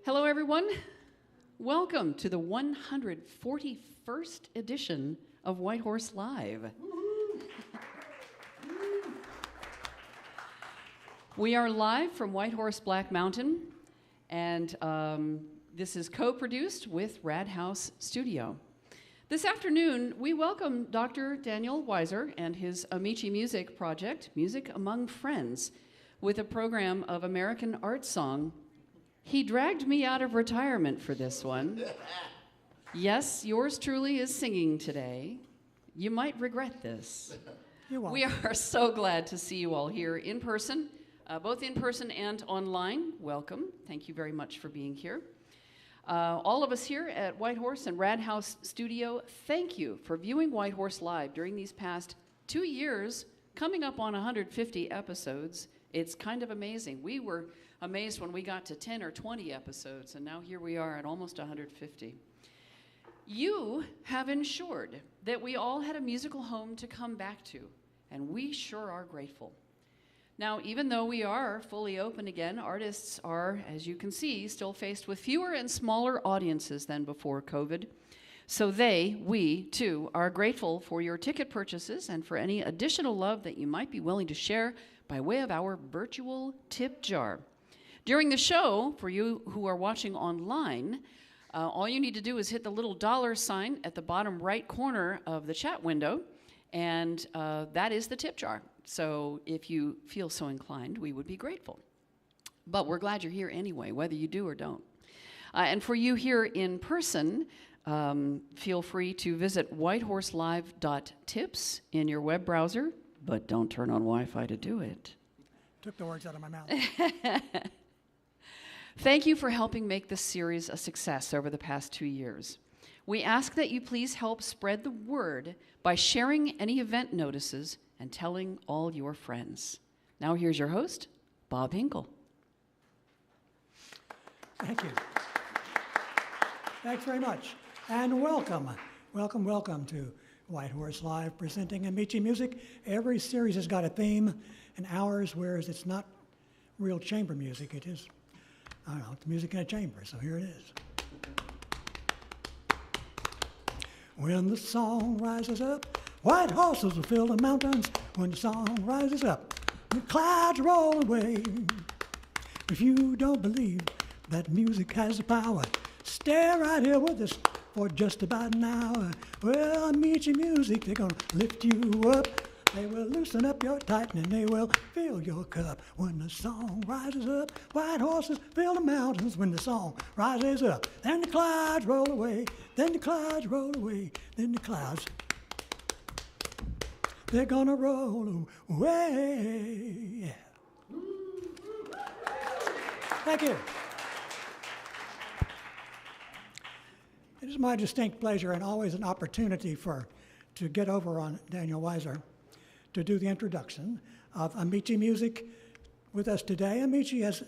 Hello, everyone. Welcome to the 141st edition of White Horse Live. We are live from White Horse Black Mountain, and this is co-produced with RadHaus Studio. This afternoon, we welcome Dr. Daniel Weiser and his AmiciMusic project, Music Among Friends, with a program of American art song. He dragged me out of retirement for this one. Yes, yours truly is singing today. You might regret this. You're welcome. We are so glad to see you all here in person, both in person and online. Welcome. Thank you very much for being here. All of us here at White Horse and RadHaus Studio, thank you for viewing White Horse Live during these past 2 years, coming up on 150 episodes. It's kind of amazing. We were amazed when we got to 10 or 20 episodes, and now here we are at almost 150. You have ensured that we all had a musical home to come back to, and we sure are grateful. Now, even though we are fully open again, artists are, as you can see, still faced with fewer and smaller audiences than before COVID. So we, too, are grateful for your ticket purchases and for any additional love that you might be willing to share by way of our virtual tip jar. During the show, for you who are watching online, all you need to do is hit the little $ sign at the bottom right corner of the chat window, and that is the tip jar. So if you feel so inclined, we would be grateful. But we're glad you're here anyway, whether you do or don't. And for you here in person, feel free to visit whitehorselive.tips in your web browser, but don't turn on Wi-Fi to do it. Took the words out of my mouth. Thank you for helping make this series a success over the past 2 years. We ask that you please help spread the word by sharing any event notices and telling all your friends. Now here's your host, Bob Hinkle. Thank you. Thanks very much. And welcome. Welcome to White Horse Live, presenting AmiciMusic. Every series has got a theme, and ours, whereas it's not real chamber music, it is, I don't know, it's music in a chamber, so here it is. When the song rises up, white horses will fill the mountains. When the song rises up, the clouds roll away. If you don't believe that music has the power, stay right here with us for just about an hour. Well, AmiciMusic, they're gonna lift you up. They will loosen up your tighten and they will fill your cup. When the song rises up, white horses fill the mountains. When the song rises up, then the clouds roll away. Then the clouds roll away. Then the clouds, they're gonna roll away. Yeah. Thank you. It is my distinct pleasure and always an opportunity to get over on Daniel Weiser to do the introduction of AmiciMusic with us today. Amici, as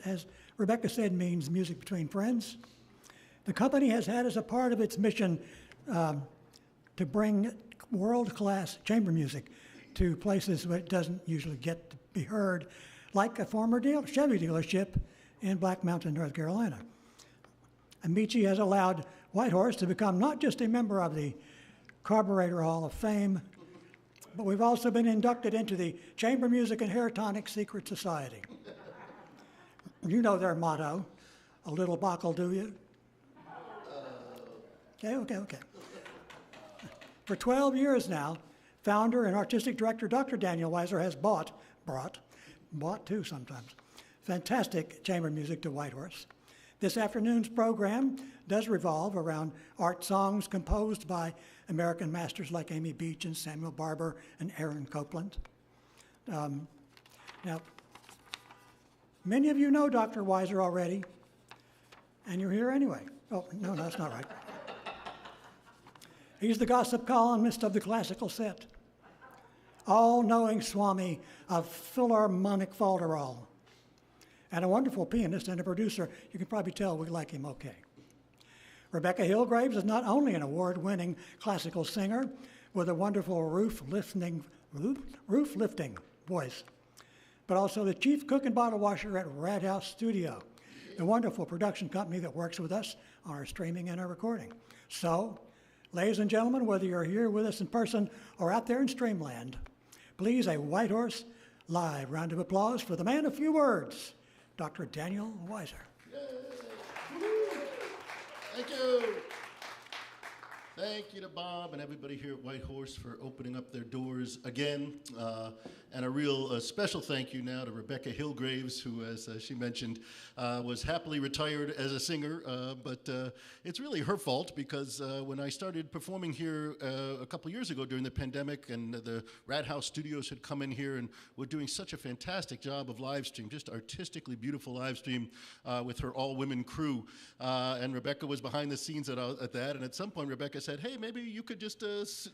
Rebekkah said, means music between friends. The company has had as a part of its mission to bring world-class chamber music to places where it doesn't usually get to be heard, like a former Chevy dealership in Black Mountain, North Carolina. Amici has allowed White Horse to become not just a member of the Carburetor Hall of Fame, but we've also been inducted into the Chamber Music and Hairtonic Secret Society. You know their motto, a little Bach will do you. Okay. For 12 years now, founder and artistic director Dr. Daniel Weiser has brought too sometimes, fantastic chamber music to White Horse. This afternoon's program does revolve around art songs composed by American masters like Amy Beach and Samuel Barber and Aaron Copland. Now, many of you know Dr. Weiser already, and you're here anyway. Oh, no, that's not right. He's the gossip columnist of the classical set, all-knowing Swami of Philharmonic Falderall, and a wonderful pianist and a producer. You can probably tell we like him okay. Rebekkah Hillgraves is not only an award-winning classical singer with a wonderful roof-lifting voice, but also the chief cook and bottle washer at RadHaus Studio, the wonderful production company that works with us on our streaming and our recording. So, ladies and gentlemen, whether you're here with us in person or out there in Streamland, please, a White Horse Live round of applause for the man of few words, Dr. Daniel Weiser. Thank you. Thank you to Bob and everybody here at White Horse for opening up their doors again. And a real special thank you now to Rebekkah Hillgraves, who, as she mentioned, was happily retired as a singer. But it's really her fault, because when I started performing here a couple years ago during the pandemic, and the RadHaus Studios had come in here and were doing such a fantastic job of live stream, just artistically beautiful live stream with her all-women crew. And Rebekkah was behind the scenes at that. And at some point, Rebekkah said, hey, maybe you could just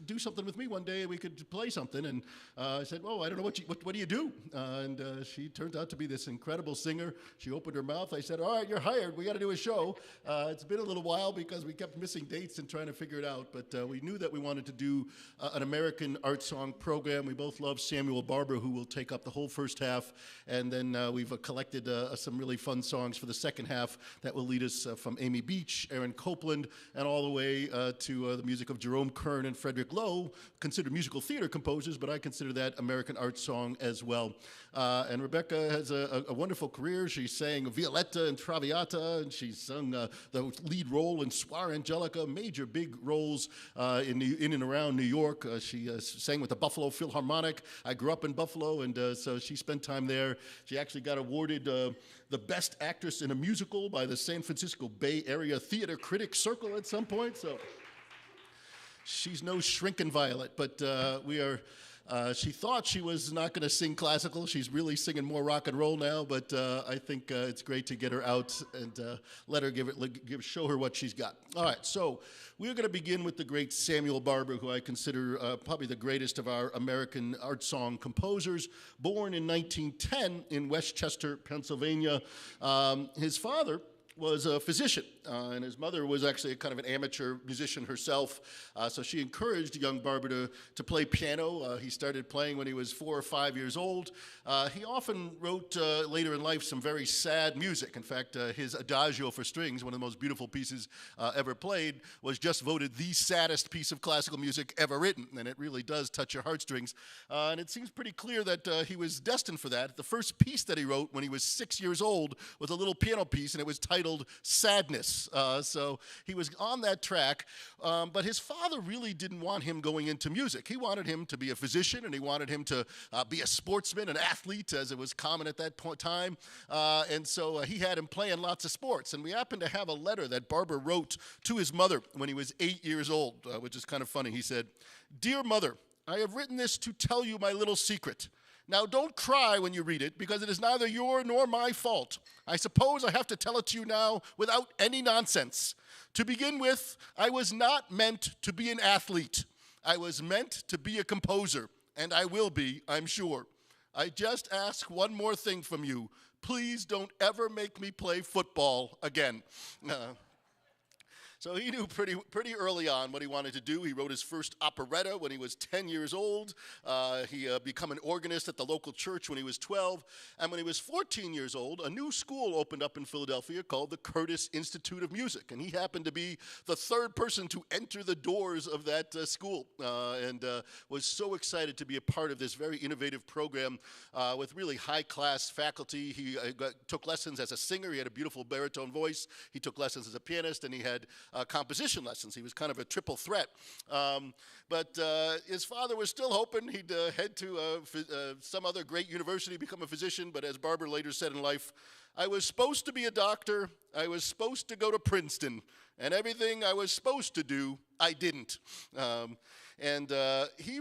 do something with me one day and we could play something. And I said, oh, I don't know, what do you do? And she turned out to be this incredible singer. She opened her mouth. I said, all right, you're hired. We got to do a show. It's been a little while because we kept missing dates and trying to figure it out. But we knew that we wanted to do an American art song program. We both love Samuel Barber, who will take up the whole first half. And then we've collected some really fun songs for the second half that will lead us from Amy Beach, Aaron Copland, and all the way to the music of Jerome Kern and Frederick Lowe, considered musical theater composers, but I consider that American art song as well. And Rebekkah has a wonderful career. She sang Violetta and Traviata, and she sung the lead role in Soir Angelica, major big roles in and around New York. She sang with the Buffalo Philharmonic. I grew up in Buffalo, and so she spent time there. She actually got awarded the Best Actress in a Musical by the San Francisco Bay Area Theater Critics Circle at some point. So she's no shrinking violet, but she thought she was not going to sing classical. She's really singing more rock and roll now, but I think it's great to get her out and let her show her what she's got. All right, so we're going to begin with the great Samuel Barber, who I consider probably the greatest of our American art song composers. Born in 1910 in Westchester, Pennsylvania. His father was a physician, and his mother was actually a kind of an amateur musician herself, so she encouraged young Barber to play piano. He started playing when he was 4 or 5 years old. He often wrote later in life some very sad music. In fact, his Adagio for strings, one of the most beautiful pieces ever played, was just voted the saddest piece of classical music ever written, and it really does touch your heartstrings. And it seems pretty clear that he was destined for that. The first piece that he wrote when he was 6 years old was a little piano piece, and it was titled Sadness. So he was on that track, but his father really didn't want him going into music. He wanted him to be a physician, and he wanted him to be a sportsman, an athlete, as it was common at that time. And so he had him playing lots of sports. And we happen to have a letter that Barber wrote to his mother when he was 8 years old, which is kind of funny. He said, "Dear mother, I have written this to tell you my little secret. Now, don't cry when you read it, because it is neither your nor my fault. I suppose I have to tell it to you now without any nonsense. To begin with, I was not meant to be an athlete. I was meant to be a composer, and I will be, I'm sure. I just ask one more thing from you. Please don't ever make me play football again." So he knew pretty early on what he wanted to do. He wrote his first operetta when he was 10 years old. He became an organist at the local church when he was 12. And when he was 14 years old, a new school opened up in Philadelphia called the Curtis Institute of Music. And he happened to be the third person to enter the doors of that school, and was so excited to be a part of this very innovative program with really high-class faculty. He took lessons as a singer. He had a beautiful baritone voice. He took lessons as a pianist, and he had composition lessons. He was kind of a triple threat. But his father was still hoping he'd head to some other great university, become a physician. But as Barber later said in life, "I was supposed to be a doctor. I was supposed to go to Princeton. And everything I was supposed to do, I didn't." And he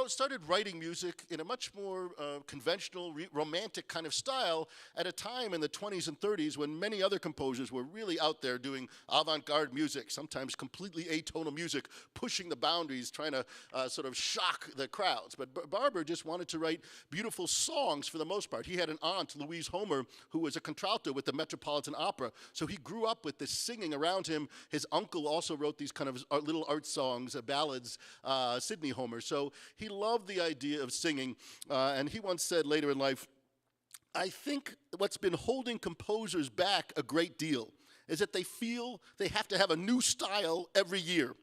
started writing music in a much more conventional, romantic kind of style at a time in the 20s and 30s when many other composers were really out there doing avant-garde music, sometimes completely atonal music, pushing the boundaries, trying to sort of shock the crowds. But Barber just wanted to write beautiful songs for the most part. He had an aunt, Louise Homer, who was a contralto with the Metropolitan Opera, so he grew up with this singing around him. His uncle also wrote these kind of little art songs, ballads, Sidney Homer. So he loved the idea of singing, and he once said later in life, I think what's been holding composers back a great deal is that they feel they have to have a new style every year.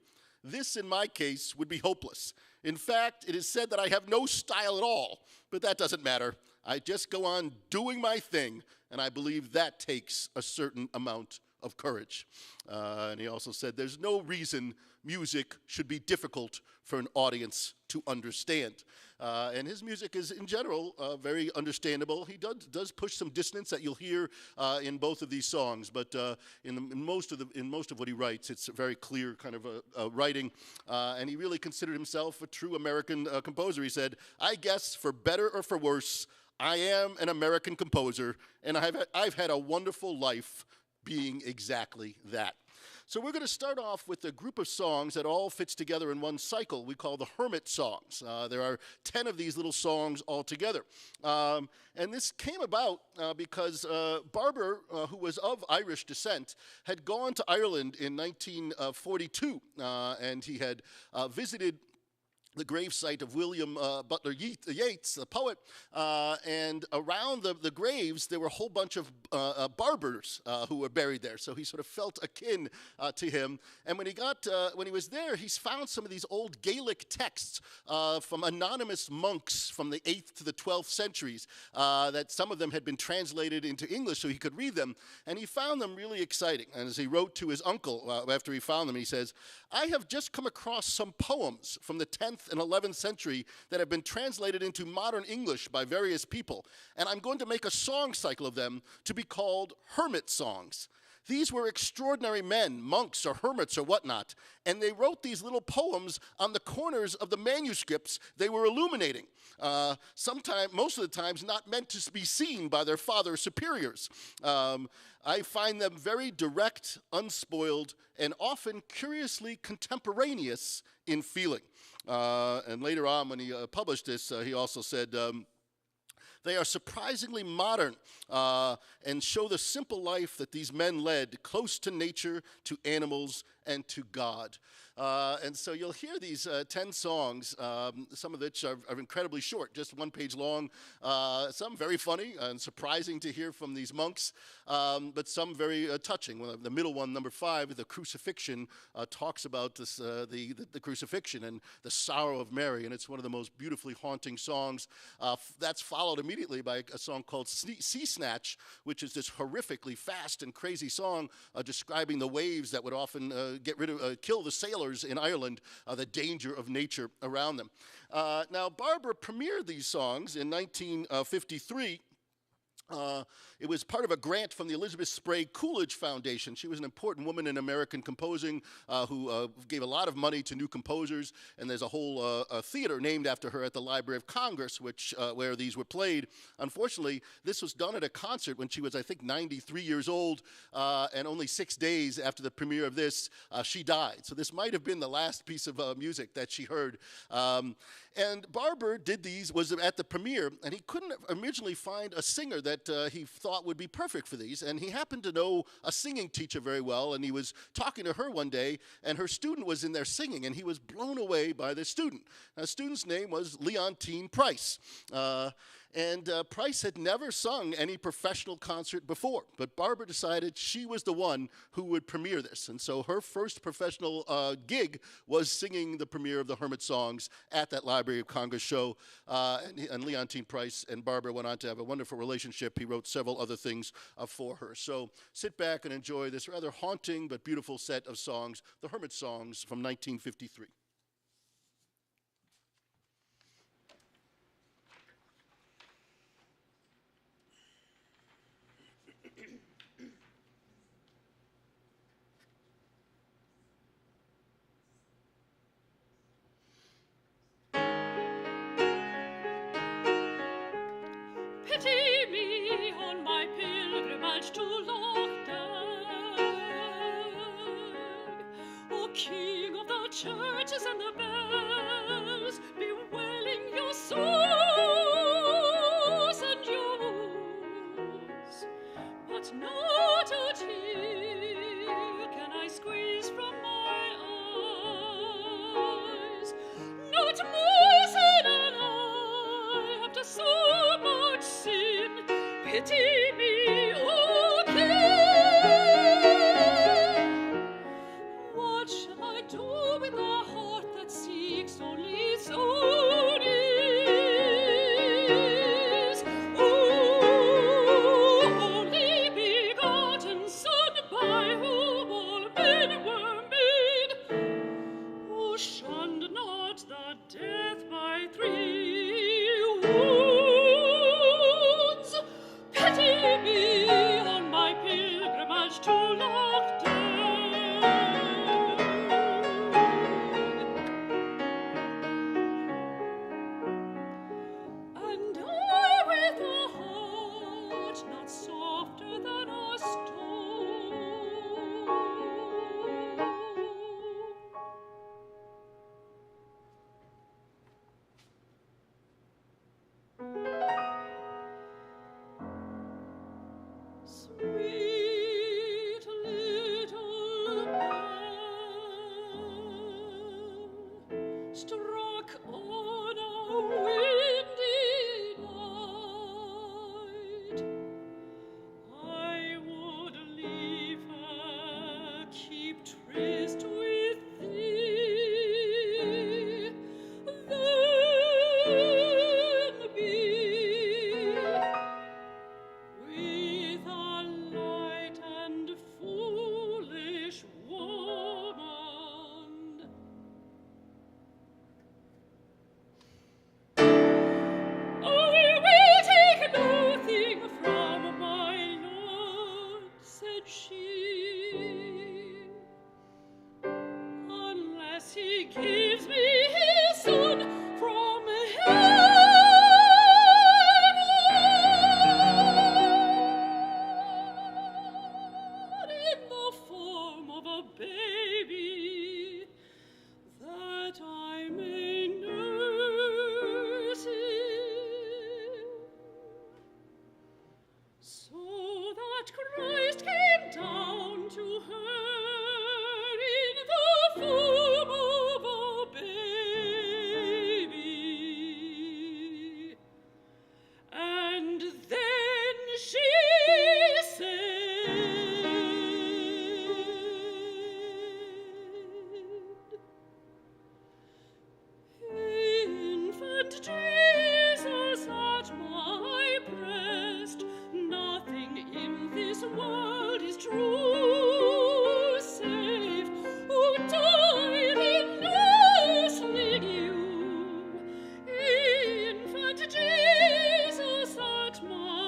This, in my case, would be hopeless. In fact, it is said that I have no style at all, but that doesn't matter. I just go on doing my thing, and I believe that takes a certain amount of courage. And he also said there's no reason music should be difficult for an audience to understand. And his music is, in general, very understandable. He does push some dissonance that you'll hear in both of these songs, but in most of what he writes, it's very clear kind of writing. And he really considered himself a true American composer. He said, "I guess for better or for worse, I am an American composer, and I've had a wonderful life being exactly that." So we're going to start off with a group of songs that all fits together in one cycle we call the Hermit Songs. There are 10 of these little songs altogether. And this came about because Barber, who was of Irish descent, had gone to Ireland in 1942, and he had visited the gravesite of William Butler Yeats, the poet, and around the graves there were a whole bunch of barbers who were buried there. So he sort of felt akin to him. And when he was there, he found some of these old Gaelic texts from anonymous monks from the 8th to the 12th centuries. That some of them had been translated into English so he could read them, and he found them really exciting. And as he wrote to his uncle after he found them, he says, "I have just come across some poems from the 10th and 11th century that have been translated into modern English by various people, and I'm going to make a song cycle of them to be called Hermit Songs. These were extraordinary men, monks or hermits or whatnot, and they wrote these little poems on the corners of the manuscripts they were illuminating. Most of the times not meant to be seen by their father superiors. I find them very direct, unspoiled, and often curiously contemporaneous in feeling." And later on, when he published this, he also said, "They are surprisingly modern and show the simple life that these men led, close to nature, to animals, and to God." And so you'll hear these 10 songs, some of which are incredibly short, just one page long, some very funny and surprising to hear from these monks, but some very touching. Well, the middle one, number 5, the Crucifixion, talks about this, the crucifixion and the sorrow of Mary, and it's one of the most beautifully haunting songs. That's followed immediately by a song called Sea Snatch, which is this horrifically fast and crazy song describing the waves that would often kill the sailors in Ireland, the danger of nature around them. Now, Barber premiered these songs in 1953. It was part of a grant from the Elizabeth Sprague Coolidge Foundation. She was an important woman in American composing who gave a lot of money to new composers, and there's a whole theater named after her at the Library of Congress, where these were played. Unfortunately, this was done at a concert when she was, I think, 93 years old, and only 6 days after the premiere of this, she died. So this might have been the last piece of music that she heard. And Barber was at the premiere, and he couldn't originally find a singer that he thought would be perfect for these. And he happened to know a singing teacher very well, and he was talking to her one day, and her student was in there singing, and he was blown away by the student. Now, the student's name was Leontine Price. And Price had never sung any professional concert before, but Barber decided she was the one who would premiere this. And so her first professional gig was singing the premiere of the Hermit Songs at that Library of Congress show. And Leontine Price and Barber went on to have a wonderful relationship. He wrote several other things for her. So sit back and enjoy this rather haunting but beautiful set of songs, the Hermit Songs from 1953. Pity me on my pilgrimage to Lochdag, O King of the churches and the bells, bewailing your souls and your wounds. But not a tear can I squeeze from my eyes, not more than I, after so much sin, pity me, oh King. What shall I do with a heart that seeks only so near? Oh, only begotten Son, by whom all men were made, who shunned not the death by 3 wounds. Pity me on my pilgrimage to Lockdown. And I with a heart not softer than a stone, sweet little bell, struck on a windy night, I would liefer keep tryst with thee than be with a light and foolish woman. I will take nothing from my Lord, said she, unless he gives me his Son from heaven in the form of a baby.